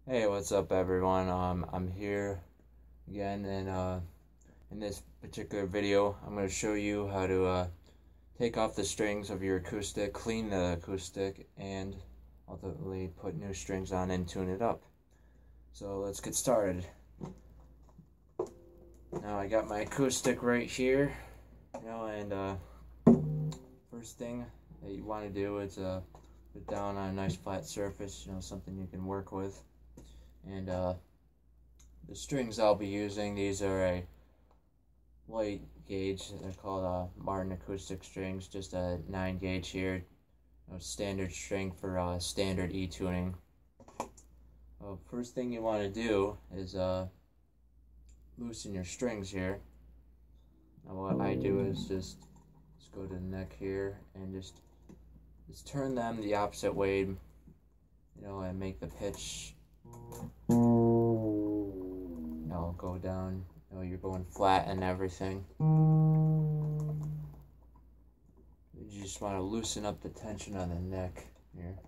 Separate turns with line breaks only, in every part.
Hey, what's up, everyone? I'm here again, and in this particular video, I'm going to show you how to take off the strings of your acoustic, clean the acoustic, and ultimately put new strings on and tune it up. So let's get started. Now I got my acoustic right here, and first thing that you want to do is put it down on a nice flat surface, something you can work with. And the strings I'll be using, these are a light gauge. They're called Martin acoustic strings, just a 9 gauge here. Standard string for standard E tuning. First thing you want to do is loosen your strings here. Now what I do is just go to the neck here and just turn them the opposite way, and make the pitch go down. You're going flat and everything. You just want to loosen up the tension on the neck here.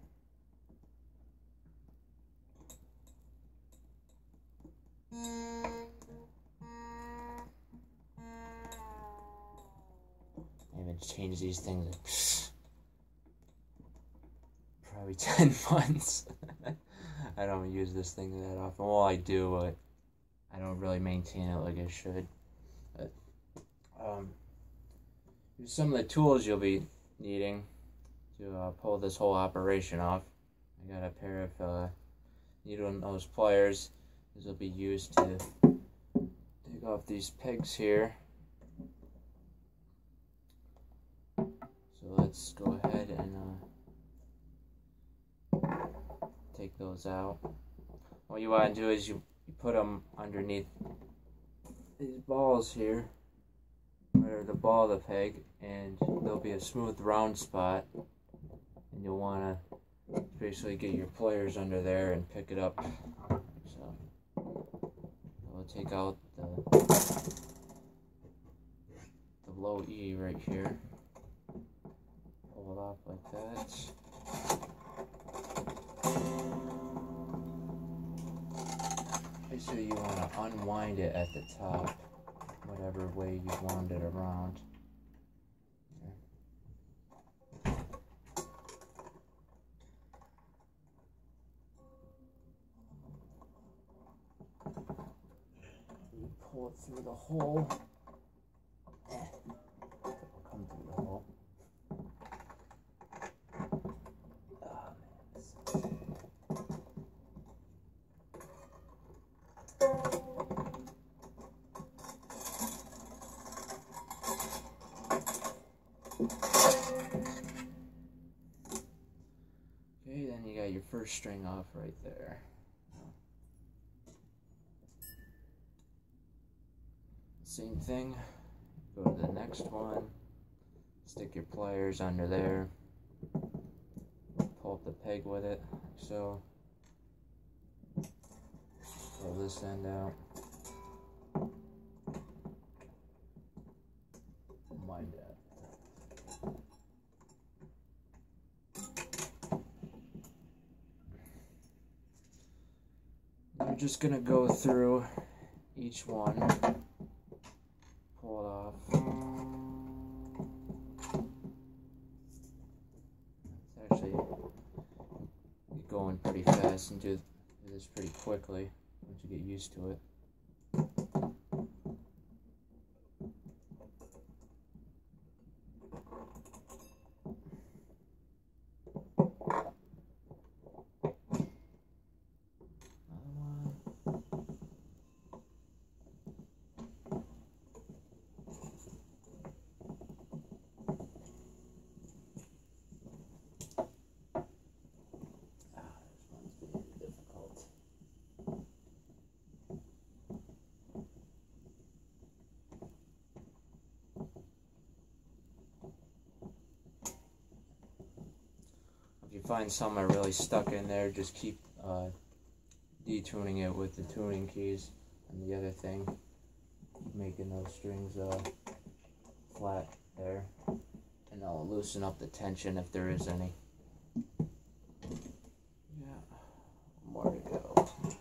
I haven't changed these things in probably 10 months. I don't use this thing that often. Well, I do, but I don't really maintain it like I should. But here's some of the tools you'll be needing to pull this whole operation off. I got a pair of needle nose pliers. These will be used to take off these pegs here. So let's go ahead and take those out. What you want to do is you put them underneath these balls here, or the ball of the peg, and there'll be a smooth round spot, and you'll want to basically get your pliers under there and pick it up. So we'll take out the low E right here, pull it off like that. So you want to unwind it at the top, whatever way you wound it around. You pull it through the hole. It'll come through the hole. Okay, then you got your first string off right there. Same thing, go to the next one, stick your pliers under there, pull up the peg with it, like so. Pull this end out. Mind that. You're just going to go through each one, pull it off. It's actually going pretty fast, and do this pretty quickly once you get used to it. If you find some are really stuck in there, just keep detuning it with the tuning keys. And the other thing, making those strings flat there, and I'll loosen up the tension if there is any. Yeah, more to go.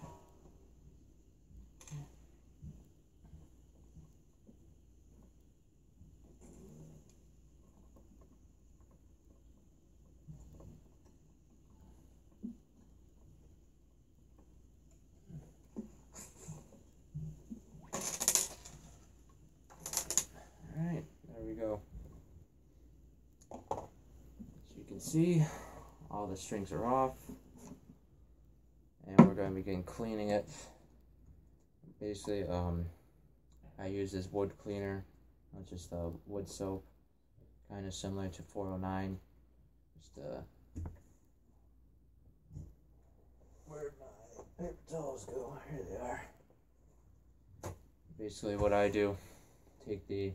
see, all the strings are off, and we're going to begin cleaning it. Basically, I use this wood cleaner, just a wood soap, kind of similar to 409. Just where'd my paper towels go? Here they are. Basically, what I do, take the,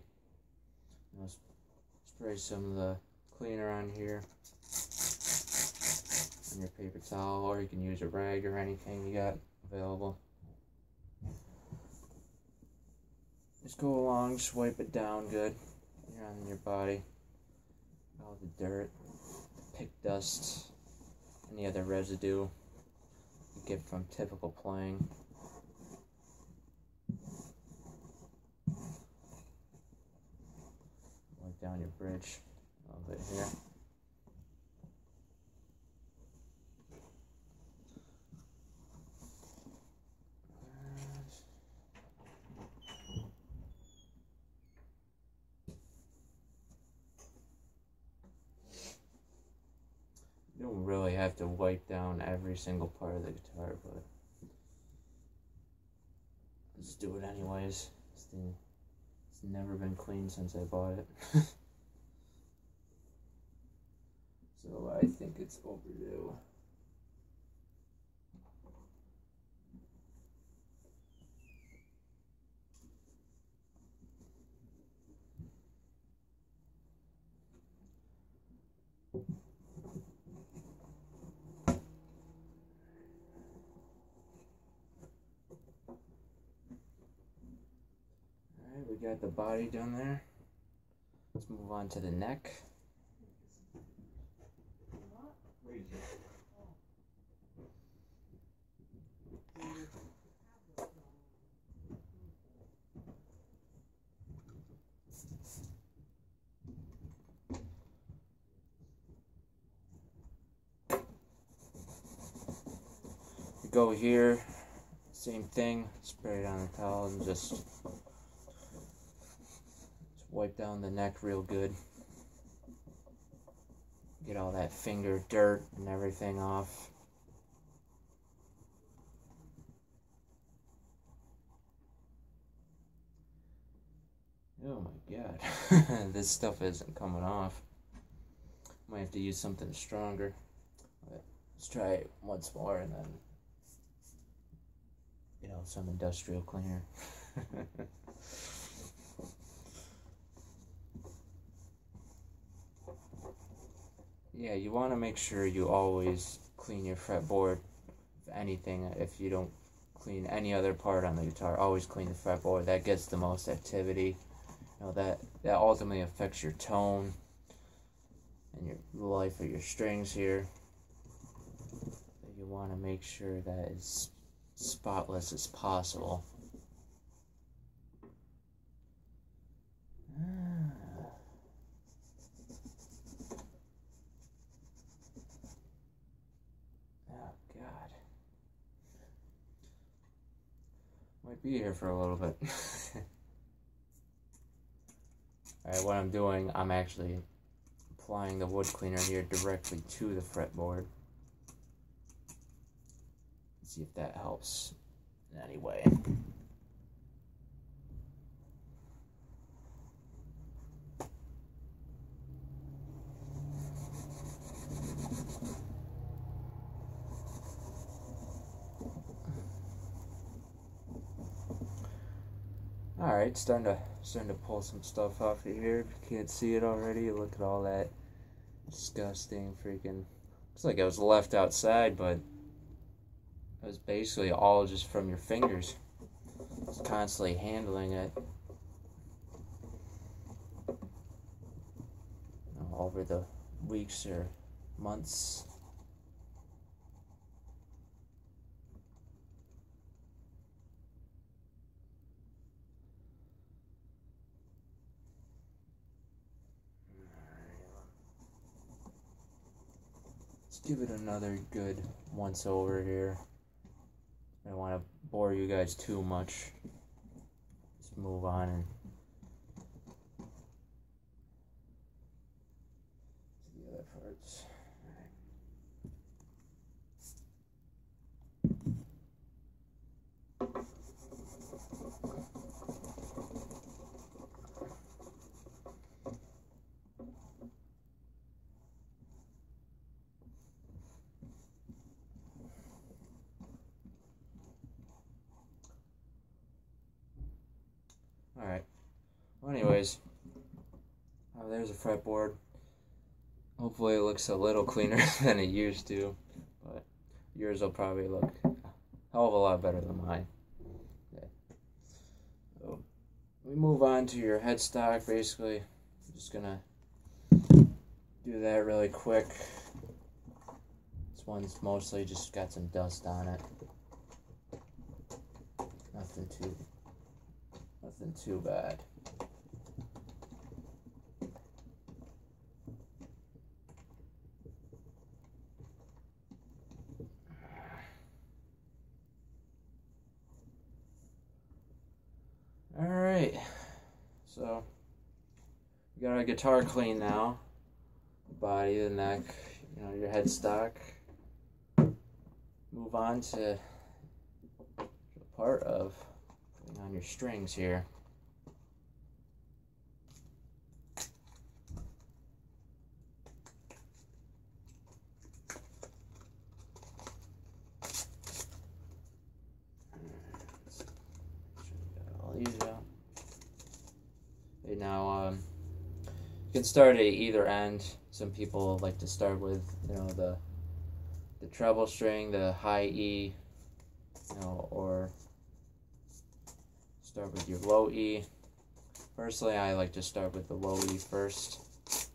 spray some of the cleaner on here on your paper towel, or you can use a rag or anything you got available. Just go along, just wipe it down good on your body. All the dirt, pick dust, any other residue you get from typical playing. Wipe down your bridge a little bit here. You don't really have to wipe down every single part of the guitar, but just do it anyways. This thing has never been cleaned since I bought it. So I think it's overdue. Alright, we got the body done there. Let's move on to the neck. Go here, same thing, spray it on the towel and just wipe down the neck real good. Get all that finger dirt and everything off. Oh my god, this stuff isn't coming off. Might have to use something stronger. But let's try it once more and then, some industrial cleaner. Yeah, you want to make sure you always clean your fretboard. If anything, if you don't clean any other part on the guitar, always clean the fretboard. That gets the most activity. That ultimately affects your tone and your life of your strings here. You want to make sure that it's spotless as possible. Oh god. Might be here for a little bit. Alright, what I'm doing, I'm actually applying the wood cleaner here directly to the fretboard. See if that helps in any way. Alright, starting to pull some stuff off of here. If you can't see it already, look at all that disgusting freaking, looks like it was left outside, but it was basically all just from your fingers. Just constantly handling it. Over the weeks or months. Let's give it another good once over here. I don't want to bore you guys too much. Let's move on and see the other parts. Alright. Well, anyways, there's a fretboard. Hopefully it looks a little cleaner than it used to, but yours will probably look a hell of a lot better than mine. Okay. So we move on to your headstock. Basically, I'm just gonna do that really quick. This one's mostly just got some dust on it. Nothing too bad. Alright, so you got our guitar clean now. The body, the neck, you know, your headstock. Move on to the part of putting on your strings here. Okay, now you can start at either end. Some people like to start with, you know, the treble string, the high E, you know, or start with your low E. Personally, I like to start with the low E first. So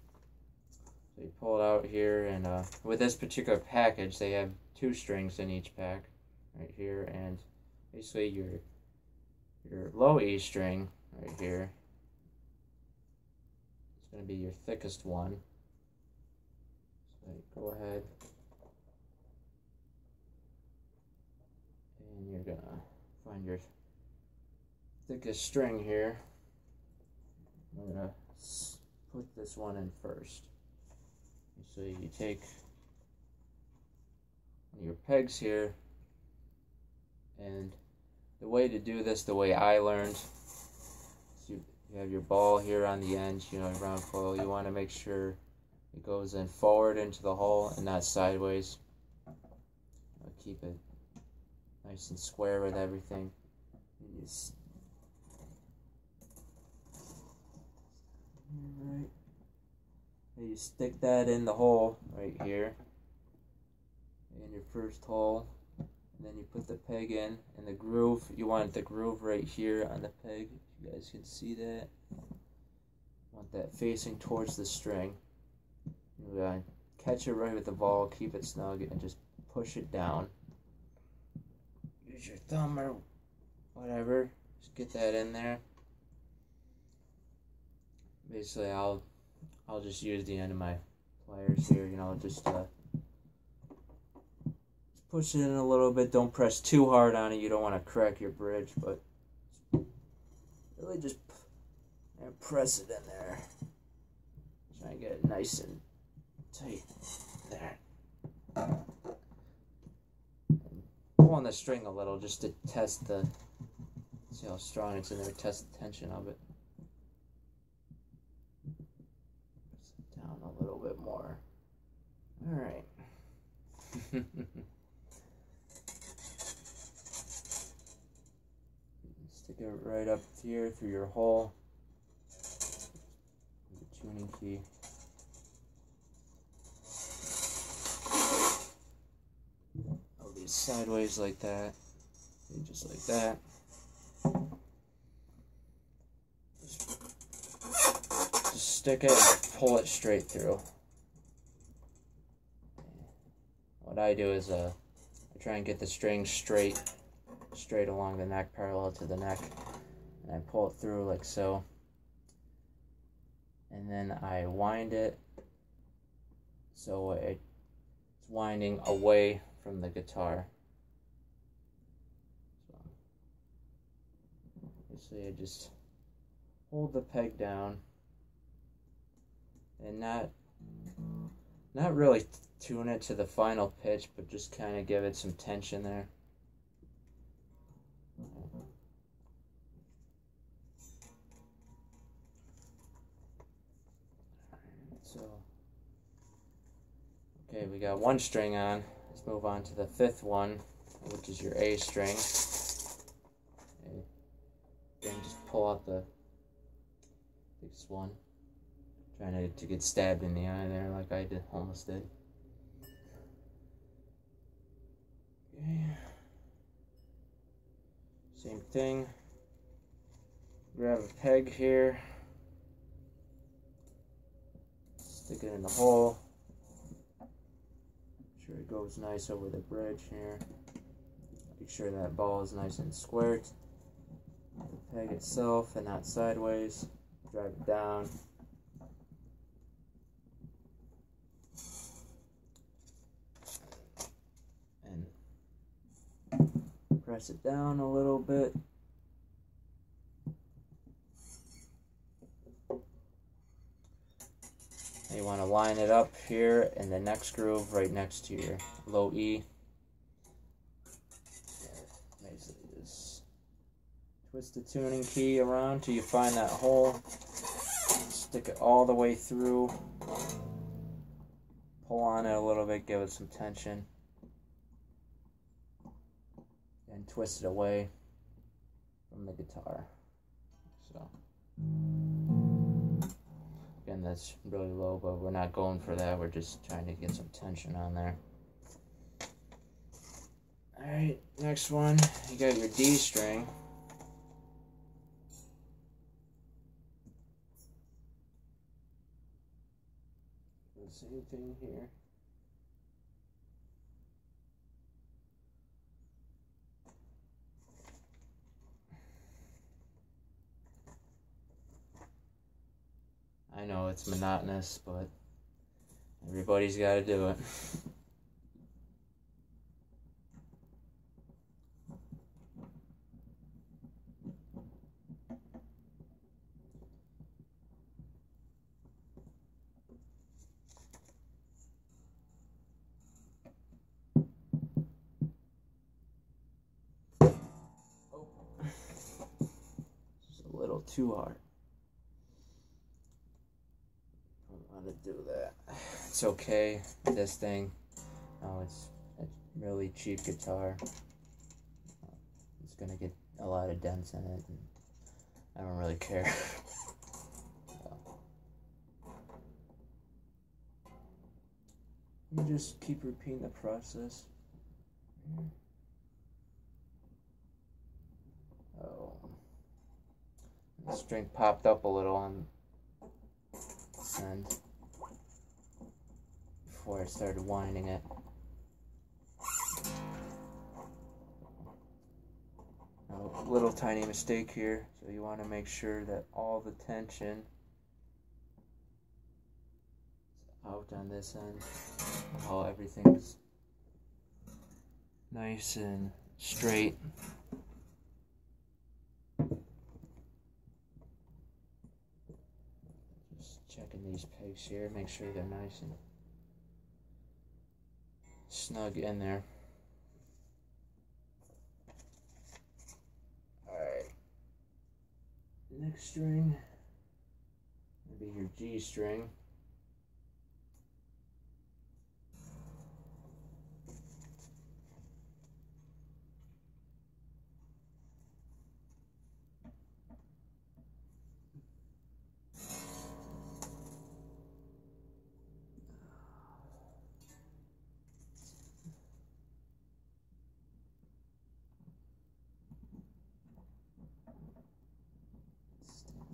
you pull it out here, and with this particular package, they have 2 strings in each pack, right here, and basically your low E string right here is going to be your thickest one. So go ahead and you're going to find your thickest string here. I'm going to put this one in first. So you take one of your pegs here, and the way to do this, the way I learned, is you have your ball here on the end, you know, round coil. You want to make sure it goes in forward into the hole and not sideways. Keep it nice and square with everything. Alright. You stick that in the hole right here, in your first hole. And then you put the peg in, and the groove, you want the groove right here on the peg. You guys can see that. Want that facing towards the string. You catch it right with the ball, keep it snug, and just push it down. Use your thumb or whatever. Just get that in there. Basically, I'll just use the end of my pliers here, you know, just push it in a little bit. Don't press too hard on it. You don't want to crack your bridge, but really just press it in there. Try and get it nice and tight there. And pull on the string a little just to test see how strong it's in there, test the tension of it. Press it down a little bit more. Alright. Stick it right up here through your hole. The tuning key. I'll do sideways like that. And just like that. Just stick it and pull it straight through. What I do is I try and get the string straight along the neck, parallel to the neck, and I pull it through like so, and then I wind it so it's winding away from the guitar. So basically I just hold the peg down and not really tune it to the final pitch, but just kind of give it some tension there. So, okay, we got one string on. Let's move on to the 5th one, which is your A string. Okay. Then just pull out the Takes one. Trying to get stabbed in the eye there like I almost did. Okay. Same thing. Grab a peg here. Stick it in the hole. Make sure it goes nice over the bridge here. Make sure that ball is nice and squared. The peg itself and not sideways. Drive it down. And press it down a little bit. You want to line it up here in the next groove right next to your low E. Basically just twist the tuning key around till you find that hole. Stick it all the way through. Pull on it a little bit, give it some tension. And twist it away from the guitar. So. Again, that's really low, but we're not going for that. We're just trying to get some tension on there. Alright, next one. You got your D string. The same thing here. I know it's monotonous, but everybody's got to do it. Oh. Just a little too hard. To do that. It's okay. This thing, oh, it's a really cheap guitar. It's gonna get a lot of dents in it, and I don't really care. You just keep repeating the process. Oh, the string popped up a little on this end before I started winding it. Now, a little tiny mistake here, so you want to make sure that all the tension is out on this end, how everything's nice and straight. Just checking these pegs here, make sure they're nice and snug in there. Alright. Next string will be your G string.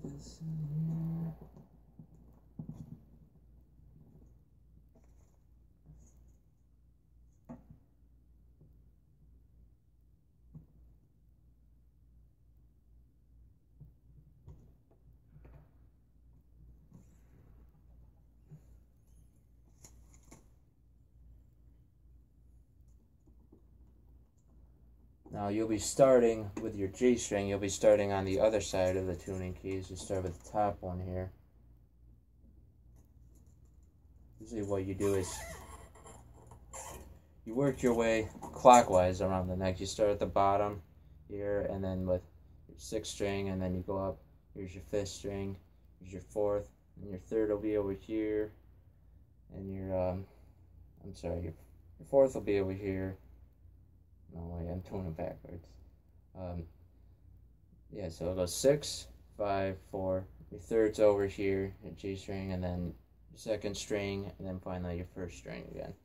This in here. Now you'll be starting with your G string, you'll be starting on the other side of the tuning keys. You start with the top one here. Usually what you do is you work your way clockwise around the neck. You start at the bottom here, and then with your sixth string, and then you go up. Here's your fifth string, here's your fourth, and your third will be over here, and your your fourth will be over here. No way, I'm doing it backwards. Yeah, so it goes 6, 5, 4, your thirds over here, your G string, and then your second string, and then finally your first string again.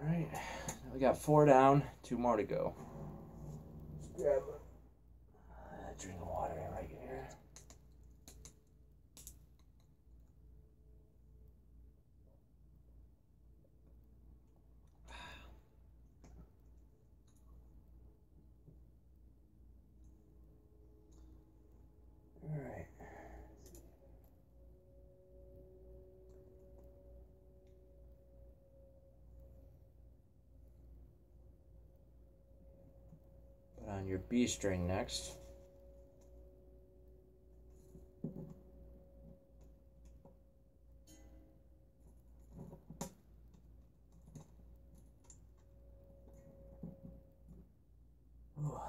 Alright, we got 4 down, 2 more to go. Let's grab a drink of water right here. Alright. Put on your B string next. Ooh.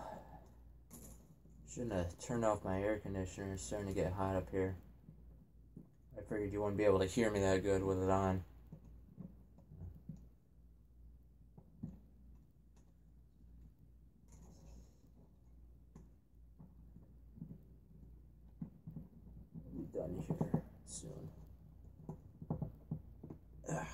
Shouldn't have turned off my air conditioner. It's starting to get hot up here. I figured you wouldn't be able to hear me that good with it on. We'll be done here soon. Ugh.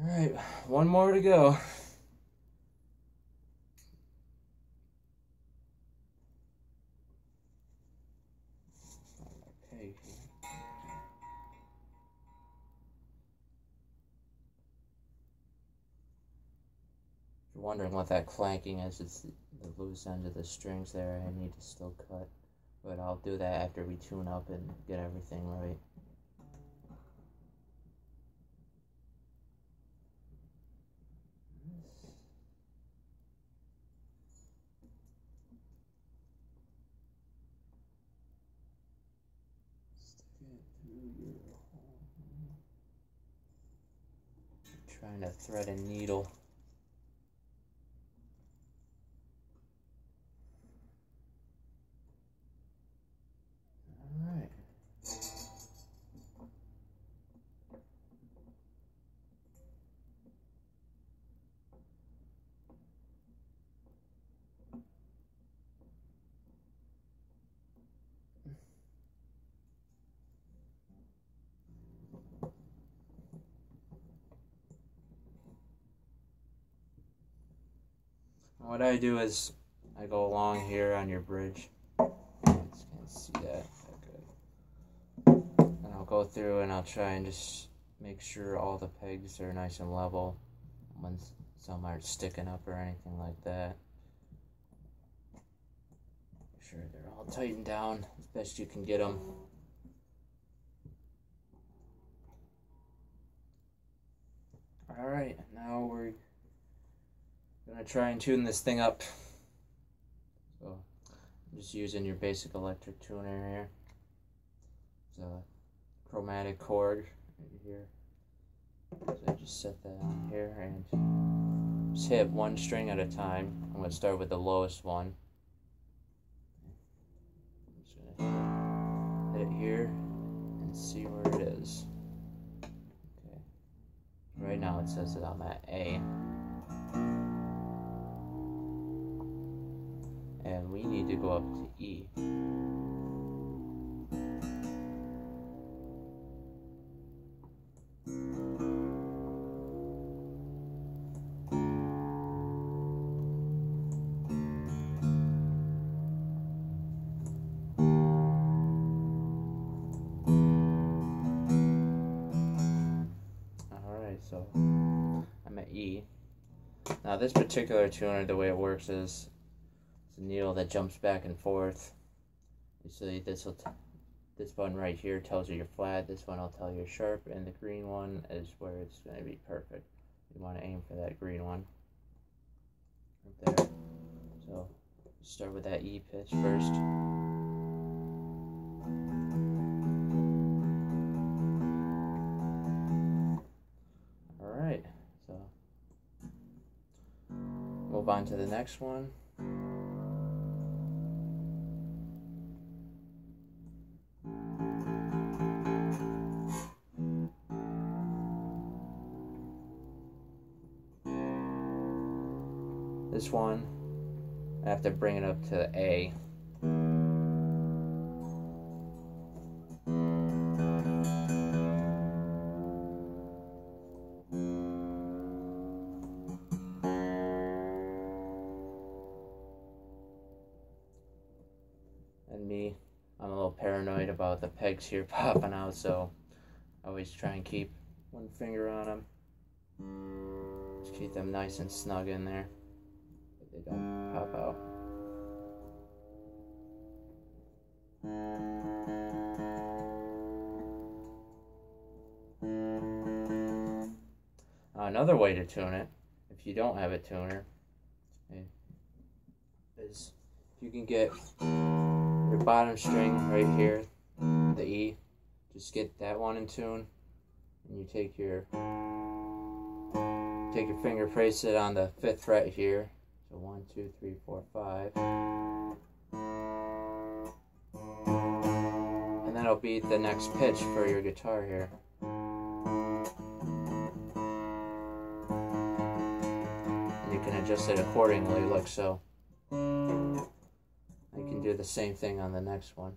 Alright, 1 more to go. If you're wondering what that clanking is, it's the loose end of the strings there I need to still cut. But I'll do that after we tune up and get everything right. Trying to thread a needle. Alright. What I do is I go along here on your bridge. You can't see that good. And I'll go through and I'll try and just make sure all the pegs are nice and level when some aren't sticking up or anything like that. Make sure they're all tightened down as best you can get them. Alright, now we're gonna try and tune this thing up. So I'm just using your basic electric tuner here. It's a chromatic chord right here. So I just set that on here and just hit 1 string at a time. I'm gonna start with the lowest one. I'm just gonna hit it here and see where it is. Okay. Right now it says that I'm at A. And we need to go up to E. E. Now this particular tuner, the way it works is it's a needle that jumps back and forth. You see this button right here tells you you're flat, this one will tell you you're sharp, and the green one is where it's going to be perfect. You want to aim for that green one right there. So start with that E pitch first. Alright, so move on to the next one. This one, I have to bring it up to A. And me, I'm a little paranoid about the pegs here popping out, so I always try and keep one finger on them. Just keep them nice and snug in there. They don't pop out. Another way to tune it, if you don't have a tuner, is you can get your bottom string right here, the E, just get that one in tune, and you take your finger, place it on the 5th fret here. So 1, 2, 3, 4, 5. And that'll be the next pitch for your guitar here. And you can adjust it accordingly, like so. You can do the same thing on the next one.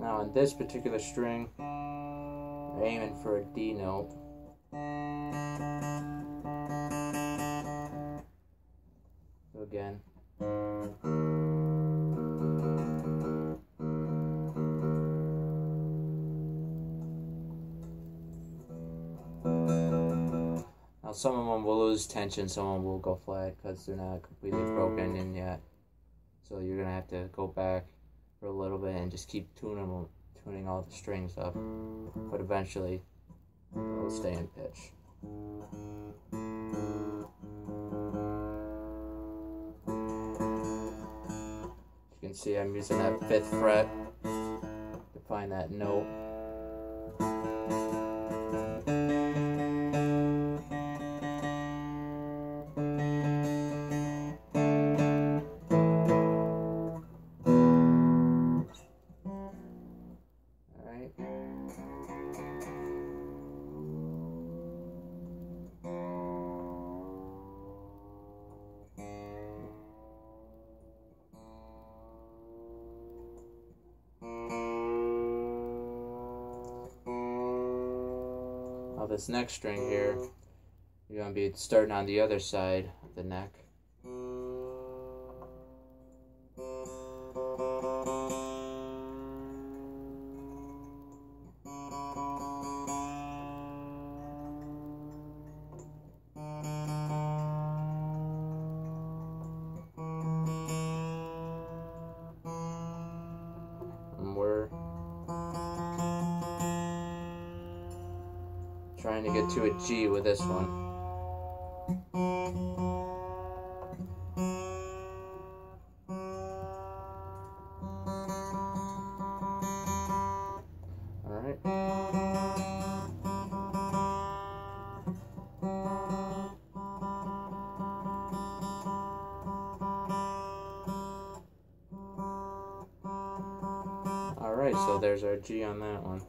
Now on this particular string, we're aiming for a D note. So again. Now some of them will lose tension, some of them will go flat because they're not completely broken in yet. So you're going to have to go back for a little bit and just keep tuning all the strings up, but eventually it'll stay in pitch. You can see I'm using that 5th fret to find that note. Now this next string here, you're going to be starting on the other side of the neck. And we're trying to get to a G with this one. Alright. Alright, so there's our G on that one.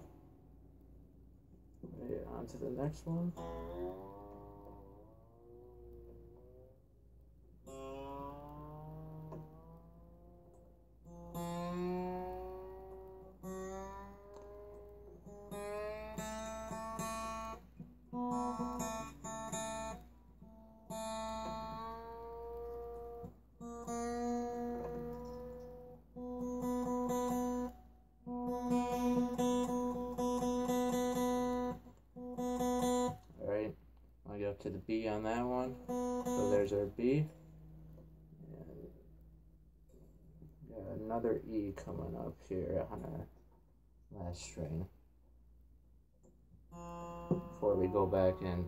Right, on to the next one. To the B on that one. So there's our B. And got another E coming up here on our last string. Before we go back and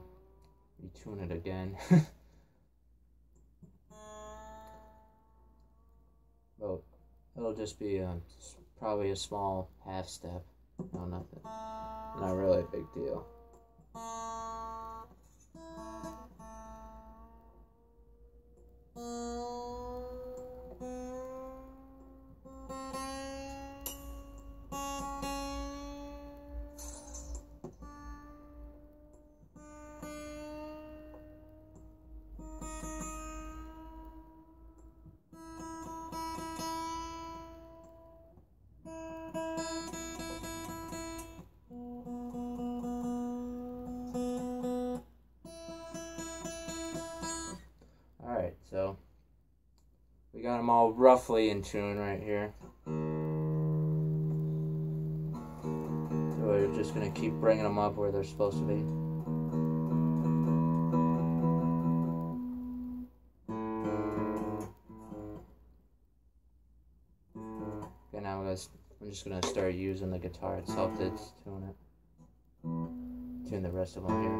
retune it again. Well, it'll just be probably a small half step. No, nothing. Not really a big deal. Alright, so we got them all roughly in tune right here. So we're just going to keep bringing them up where they're supposed to be. Okay, now I'm just going to start using the guitar itself to tune it. Tune the rest of them here.